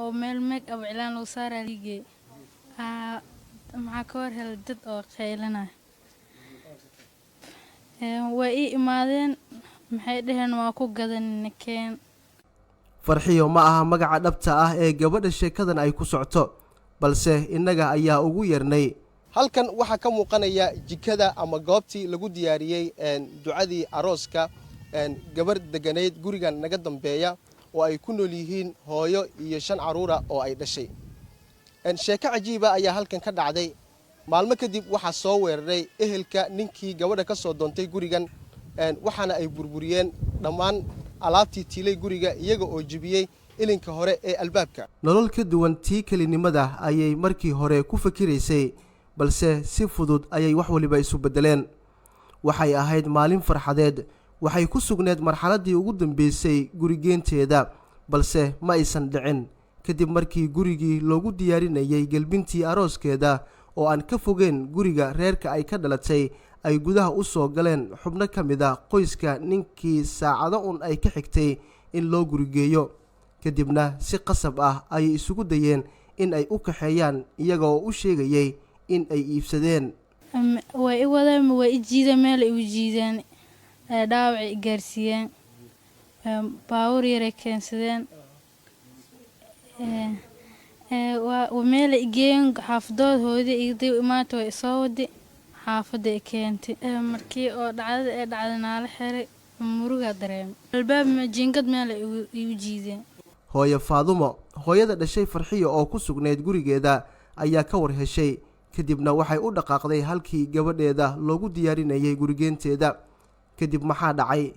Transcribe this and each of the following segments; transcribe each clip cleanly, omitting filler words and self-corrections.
oo meel make up cilaan loo saaraa liigay maxaa ka war helay dad oo qeylinaya way ii imaadeen maxay dhaheen waa ku gadanina keen farxiyo ma aha magaca dhabta ah ee gabadha sheekadan ay ku socto balse innaga ayaa ugu yarnay halkan waxaa ka muuqanaya jikada ama goobtii lagu diyaariyey ducadii arooska gabar deganeyd gurigan naga dambeeya oo ay ku nool yihiin hooyo iyo 5 caruura oo ay dhashay sheeko cajiiba ayaa halkan ka dhacday maalmo kadib waxaa soo weeraray ehelka ninkii gabadha ka soo doontay gurigan waxaana ay burburiyeen dhammaan alaabtii tiilay guriga iyaga oo jibiyey ilinka hore ee albaabka nolol ka duwan tii kelinimada ayay markii hore ku fakiraysay balse si fudud ayay wax waliba isu bedeleen waxay ahayd maalin farxadeed waxay ku sugneed marxaladii ugu dambeysay gurigeenteeda balse ma aysan dhicin kadib markii gurigii loogu diyaarinayay galbintii arooskeeda oo aan ka fogeen guriga reerka ay ka dhalatay ay gudaha u soo galeen xubno ka mid ah qoyska ninkii saacado un ay ka xigtay in loo gurigeeyo kadibna si qasab ah ayay isugu dayeen in ay u kaxeeyaan iyaga oo u sheegayay in ay iibsadeen way i wadeen way i jiideen meel ay u jiideen dhaawac gaarsiiyeen baawur yar keensadeen meel ay geeyeen xaafadood hooyada igday imaanta way soo wadi xaafada ay keentay markii oo dhacdada naala xiray muruga dareem albaab jiingad meel ay u jiideen hooyo Faadumo hooyada dhashay Farxiyo oo ku sugneed gurigeeda ayaa ka war heshay kadibna waxay u dhaqaaqday halkii gabadheeda loogu diyaarinayay gurigeenteeda kadib maxaa dhacay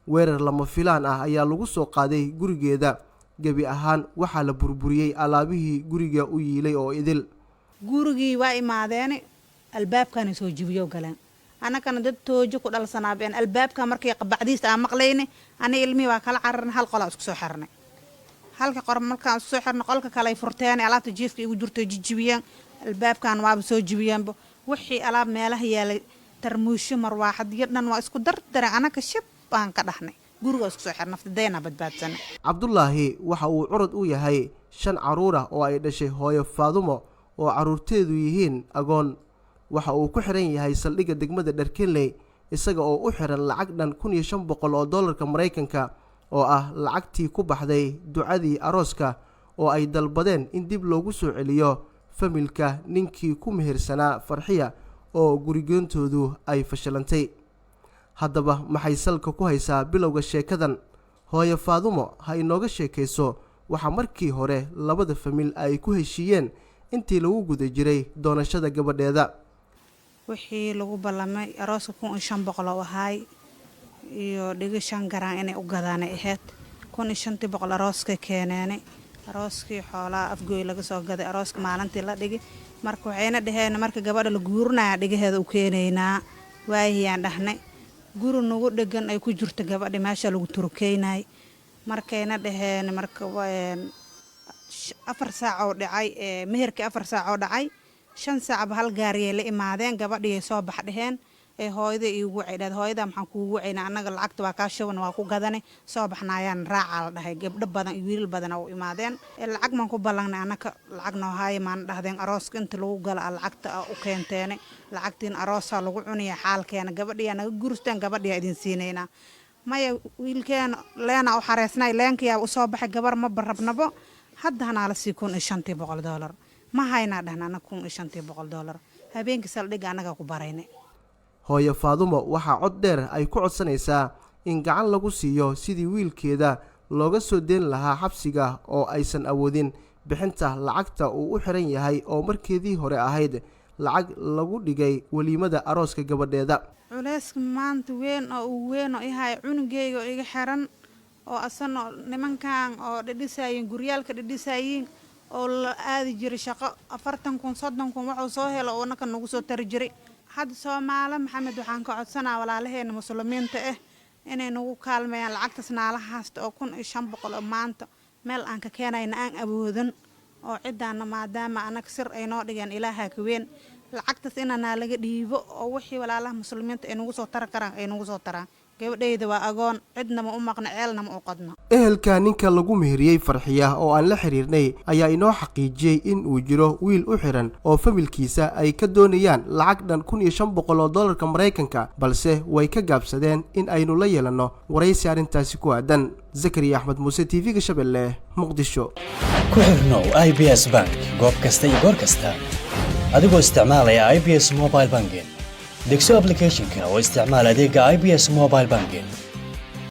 weerar lama filaan ah ayaa lagu soo qaaday gurigeeda gabi ahaan waxaa la burburiyay alaabihii guriga u yiilay oo idil gurigii waa imaadeen albaabkan soo jibiyo galeen anagana dad toojo ku dhalsanaabeen albaabka markay qabacdiista aan maqlayne ana ilmi waa kala cararna hal qol isku soo xirnay halka qor markaan soo xirnay qolka kale ay furteen alaabta jiifka igu jirto jijibiyeen albaabkan waa soo jibiyeen wixii alaab meelaha yaalay tarmuusho marwaaxad yadhan waa isku dardare anaga shib baan ka dhaxnay guriga isku soo xirnay naftadeena badbaadsan Cabdullaahi waxa uu curud u yahay 5 caruur ah oo ay dhashay hooyo Faadumo oo caruurteedu yihiin agoon waxa uu ku xiran yahay saldhigga degmada Dharkenley isaga oo u xiran lacag dhan $1,500 oo dollarka Mareykanka oo ah lacagtii ku baxday ducadii arooska oo ay dalbadeen in dib loogu soo celiyo familka ninkii ku mehersanaa Farxiya oo gurigoontoodu ay fashilantay haddaba maxay salka ku haysaa bilowga sheekadan hooyo Faadumo ha inooga sheekayso waxa markii hore labada famil ay ku heshiiyeen intii lagu guda jiray doonashada gabadheeda wixii lagu ballamay arooska 500 oo ahay iyo dhiga 5 garan inay u gadaanay ahayd 500 arooska keeneen arooskii xoolaa afgooy laga soo gaday arooska maalintii la dhigay marka waxayna dhaheen marka gabadha la guurnaa dhigaheeda u keenaynaa waayaan dhahnay guru nagu dhagan ay ku jirto gabadha meesha lagu turkeynay markayna dhaheen marka 4 saac oo dhacay meherkii 4 saac oo dhacay 5 saac hal gaariye la imaadeen gabadhii soo bax dhaheen hooyada iigu wacay hooyada maxaan kuugu wacayna anaga lacagta waa ka shaban waa ku gadanay soo baxnaayaan raaca la dhahay gabdho badan iyo wiil badan oo imaadeen lacag man ku balanay anaka lacag noo haay maan dhahdeen arooska inta lagu gala lacagta u keenteen lacagtiin aroosa lagu cunaya xaalkeena gabadhiya naga gurstaan gabadhiya idin siinayna maya wiilkeen leena u xareysnay leenkiya u soo baxay gabar ma barabnabo haddana la sii $1,500 ma hayna dhahnana $1,500 habeenkii saldhiga anaga ku baraynay hooyo Faadumo waxa cod dheer ay ku codsanaysaa in gacan lagu siiyo sidii wiilkeeda looga soo deen lahaa xabsiga oo aysan awoodin bixinta lacagta uu u xiran yahay oo markeedii hore ahayd lacag lagu dhigay waliimada arooska gabadheeda culayska maanta weyn oo yahay cunugeyga iga xiran oo asano nimankan oo dhidhisaayeen guryaalka dhidhisaayeen oo la aadi jiray shaqo 40 kun 30 kun wuxuu soo helo oo naka nagu soo tar jiray had Soomaali Maxamed waxaan ka codsanaa walaalaheena muslimiinta inay nagu kaalmeeyaan lacagtaas naalahaasta oo 500 maanta meel aan ka keenayna aan awoodan oo cidaana maadaama anaga sir ay noo dhigeen ilaaha ka weyn lacagtaas inana laga dhiibo oo wixii walaalaha muslimiinta ay nagu soo tar karaan ay nagu soo taraan gabadhayda waa agoon cidna ma u maqna ceelna ma u qadno ehelka ninka lagu meheriyey Farxiya oo aan la xiriirnay ayaa inoo xaqiijiyay in uu jiro wiil u xiran oo familkiisa ay ka doonayaan lacag dhan $1,500 Mareykanka balse way ka gaabsadeen in aynu la yeelano waraysi arintaasi ku aadan Zakariya Axmed Muuse TV-ga Shabeelle Muqdisho ku xirnow IBS Bank goob kasta iyo goor kasta adigoo isticmaalaya IBS Mobile Banking degso application-ka oo isticmaal adeega IBS Mobile Banking